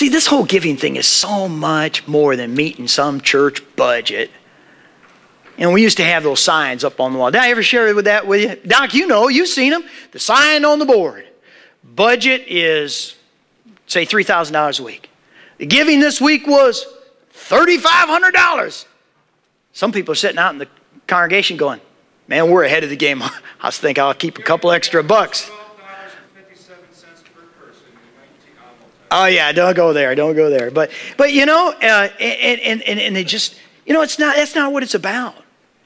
See, this whole giving thing is so much more than meeting some church budget. And we used to have those signs up on the wall. Did I ever share that with you? Doc, you know, you've seen them. The sign on the board. Budget is, say, $3,000 a week. The giving this week was $3,500. Some people are sitting out in the congregation going, man, we're ahead of the game. I think I'll keep a couple extra bucks. Oh yeah, don't go there. Don't go there. But you know, and they just, you know, that's not what it's about.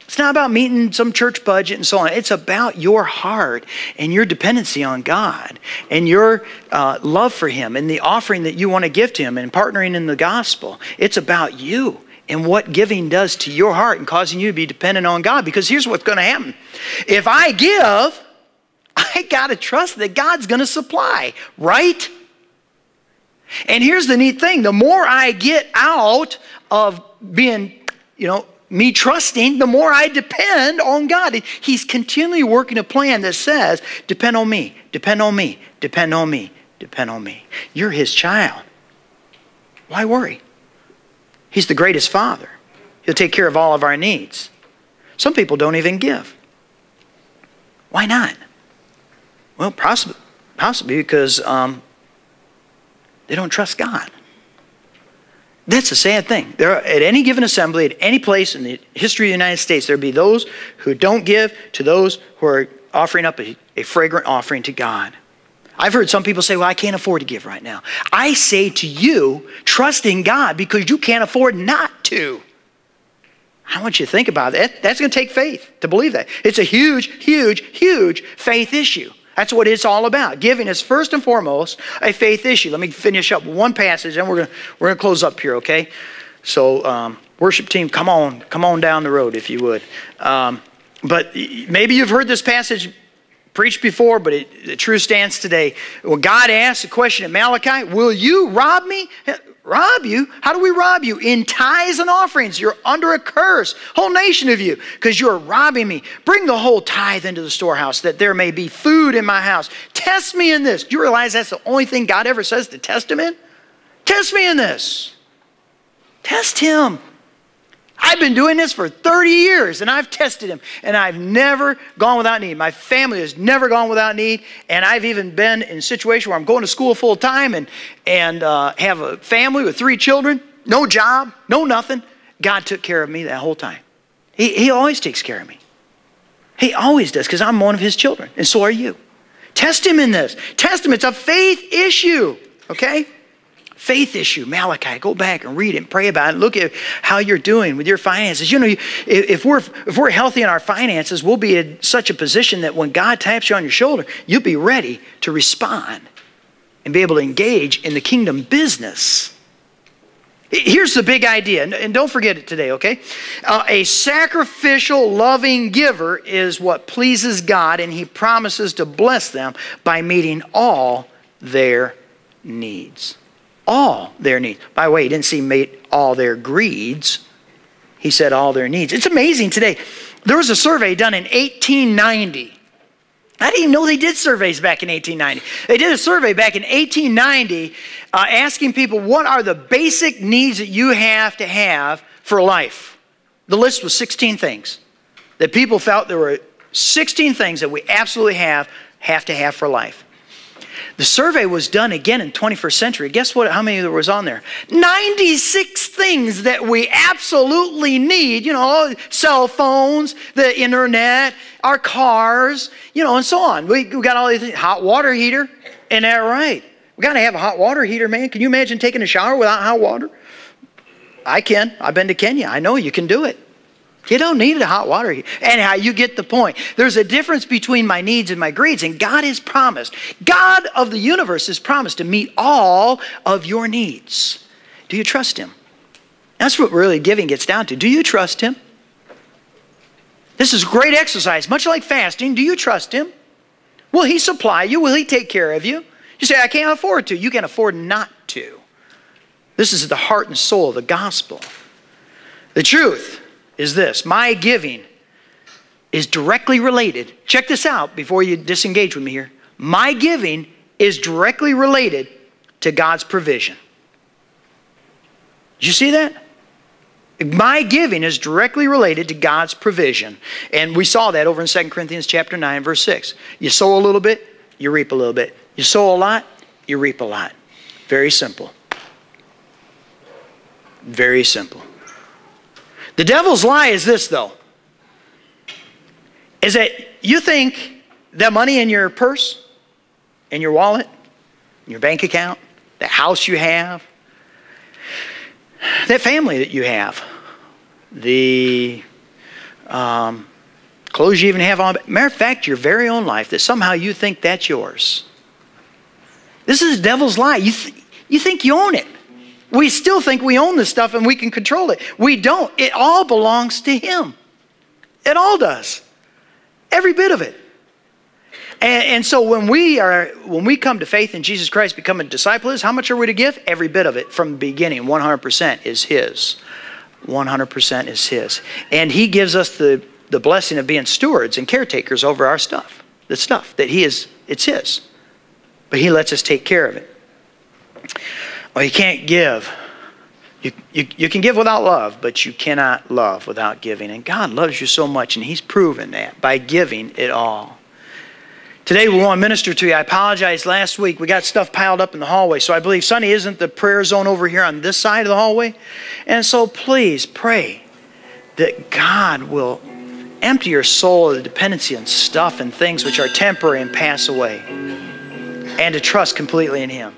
It's not about meeting some church budget and so on. It's about your heart and your dependency on God and your love for Him and the offering that you want to give to Him and partnering in the gospel. It's about you and what giving does to your heart and causing you to be dependent on God. Because here's what's going to happen. If I give, I got to trust that God's going to supply, right? And here's the neat thing. The more I get out of being, you know, me trusting, the more I depend on God. He's continually working a plan that says, depend on me, depend on me, depend on me, depend on me. You're His child. Why worry? He's the greatest Father. He'll take care of all of our needs. Some people don't even give. Why not? Well, possibly because they don't trust God. That's a sad thing. There, at any given assembly, at any place in the history of the United States, there'll be those who don't give to those who are offering up a fragrant offering to God. I've heard some people say, well, I can't afford to give right now. I say to you, trust in God because you can't afford not to. I want you to think about that. That's going to take faith to believe that. It's a huge, huge, huge faith issue. That's what it's all about. Giving is first and foremost a faith issue. Let me finish up one passage, and we're gonna close up here, okay? So, worship team, come on down the road if you would. But maybe you've heard this passage preached before, but the truth stands today. When God asks the question at Malachi, will you rob me? Rob you? How do we rob you? In tithes and offerings. You're under a curse, whole nation of you, because you're robbing me. Bring the whole tithe into the storehouse, that there may be food in my house. Test me in this. Do you realize that's the only thing God ever says to test Him in? Test me in this. Test Him. I've been doing this for 30 years, and I've tested Him, and I've never gone without need. My family has never gone without need, and I've even been in a situation where I'm going to school full time and have a family with 3 children, no job, no nothing. God took care of me that whole time. He always takes care of me. He always does, because I'm one of His children, and so are you. Test Him in this. Test Him. It's a faith issue, okay? Faith issue, Malachi. Go back and read it and pray about it. Look at how you're doing with your finances. You know, if we're healthy in our finances, we'll be in such a position that when God taps you on your shoulder, you'll be ready to respond and be able to engage in the kingdom business. Here's the big idea, and don't forget it today, okay? A sacrificial, loving giver is what pleases God, and He promises to bless them by meeting all their needs. All their needs. By the way, He didn't say meet all their greeds. He said all their needs. It's amazing today. There was a survey done in 1890. I didn't even know they did surveys back in 1890. They did a survey back in 1890 asking people, what are the basic needs that you have to have for life? The list was 16 things. That people felt there were 16 things that we absolutely have to have for life. The survey was done again in 21st century. Guess what? How many there was on there? 96 things that we absolutely need. You know, cell phones, the internet, our cars, you know, and so on. We got all these things. Hot water heater. Isn't that right? We got to have a hot water heater, man. Can you imagine taking a shower without hot water? I can. I've been to Kenya. I know you can do it. You don't need a hot water heater. Anyhow, you get the point. There's a difference between my needs and my greeds, and God has promised. God of the universe has promised to meet all of your needs. Do you trust Him? That's what really giving gets down to. Do you trust Him? This is great exercise, much like fasting. Do you trust Him? Will He supply you? Will He take care of you? You say, I can't afford to. You can afford not to. This is the heart and soul of the gospel. The truth is this: my giving is directly related. Check this out before you disengage with me here. My giving is directly related to God's provision. Did you see that? My giving is directly related to God's provision. And we saw that over in 2 Corinthians chapter 9, verse 6. You sow a little bit, you reap a little bit. You sow a lot, you reap a lot. Very simple. Very simple. The devil's lie is this, though, is that you think that money in your purse, in your wallet, in your bank account, the house you have, that family that you have, the clothes you even have on, matter of fact, your very own life, that somehow you think that's yours. This is the devil's lie. You think you own it. We still think we own this stuff and we can control it. We don't. It all belongs to him. It all does. Every bit of it. And so when we come to faith in Jesus Christ, become a disciple, how much are we to give? Every bit of it from the beginning. 100% is his. 100% is his. And he gives us the blessing of being stewards and caretakers over our stuff. The stuff that it's his. But he lets us take care of it. Well, you can't give. You can give without love, but you cannot love without giving. And God loves you so much, and he's proven that by giving it all. Today we want to minister to you. I apologize. Last week we got stuff piled up in the hallway. So I believe Sunday isn't the prayer zone over here on this side of the hallway. And so please pray that God will empty your soul of the dependency on stuff and things which are temporary and pass away. And to trust completely in him.